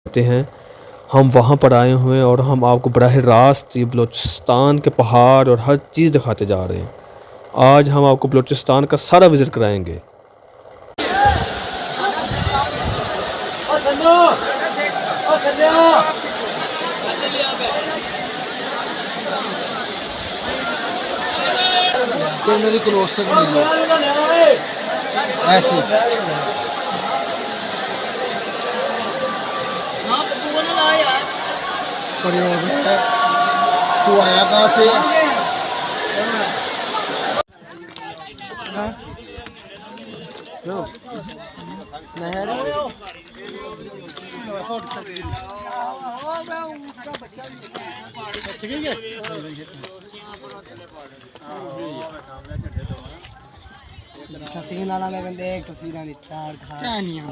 करते हैं। हम वहाँ पर आए हुए हैं और हम आपको बराह रास्त ये बलूचिस्तान के पहाड़ और हर चीज़ दिखाते जा रहे हैं। आज हम आपको बलूचिस्तान का सारा विज़िट कराएँगे। मेरी क्लोज से ऐसे तू आया कहाँ से? तस्वीर ना मैं बंदे एक तस्वीर नहीं चार क्या नहीं है